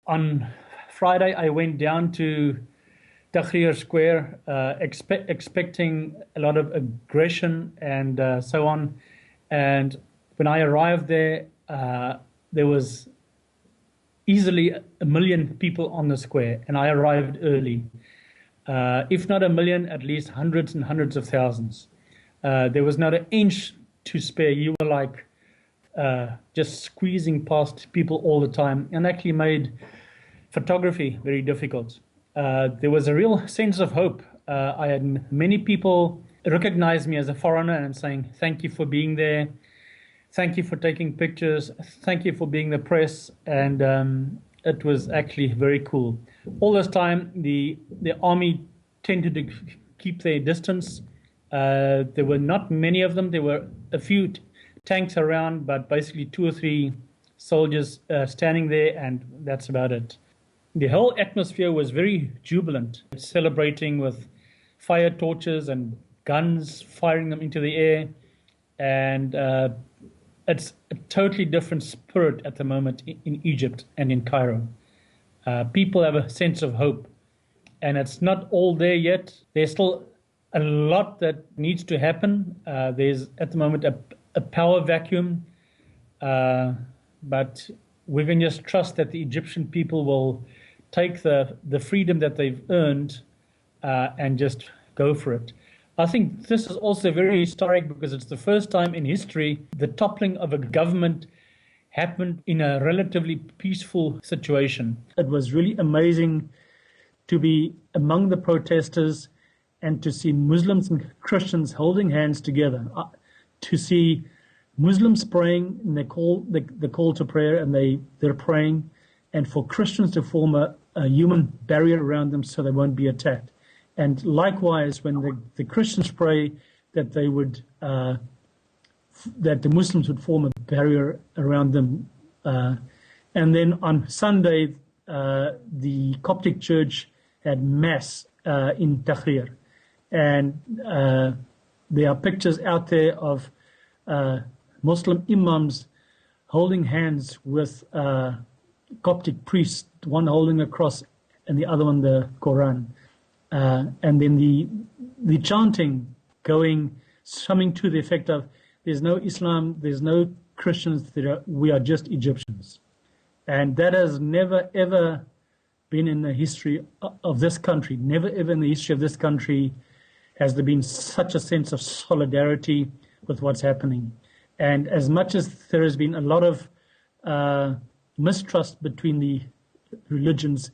On Friday, I went down to Tahrir Square, expecting a lot of aggression and so on. And when I arrived there, there was easily 1 million people on the square, and I arrived early. If not 1 million, at least hundreds and hundreds of thousands. There was not an inch to spare. You were like just squeezing past people all the time, and actually made photography very difficult. There was a real sense of hope. I had many people recognize me as a foreigner and saying, thank you for being there. Thank you for taking pictures. Thank you for being the press. And it was actually very cool. All this time, the army tended to keep their distance. There were not many of them. There were a few tanks around, but basically 2 or 3 soldiers standing there, and that's about it. The whole atmosphere was very jubilant, celebrating with fire torches and guns, firing them into the air. And it's a totally different spirit at the moment in Egypt and in Cairo. People have a sense of hope, and it's not all there yet. There's still a lot that needs to happen. There's at the moment a power vacuum, but we can just trust that the Egyptian people will take the freedom that they've earned and just go for it. I think this is also very historic because it's the first time in history the toppling of a government happened in a relatively peaceful situation. It was really amazing to be among the protesters and to see Muslims and Christians holding hands together, to see Muslims praying, and they call the call to prayer, and they're praying, and for Christians to form a human barrier around them so they won't be attacked. And likewise, when the Christians pray, that they would that the Muslims would form a barrier around them. And then on Sunday, the Coptic Church had mass in Tahrir, and there are pictures out there of Muslim imams holding hands with Coptic priests, one holding a cross and the other one the Quran. And then the chanting something to the effect of, there's no Islam, there's no Christians, we are just Egyptians. And that has never, ever been in the history of this country. Never, ever in the history of this country has there been such a sense of solidarity with what's happening. And as much as there has been a lot of mistrust between the religions,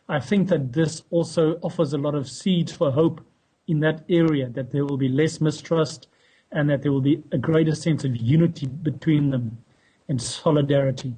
I think that this also offers a lot of seeds for hope in that area, that there will be less mistrust and that there will be a greater sense of unity between them and solidarity.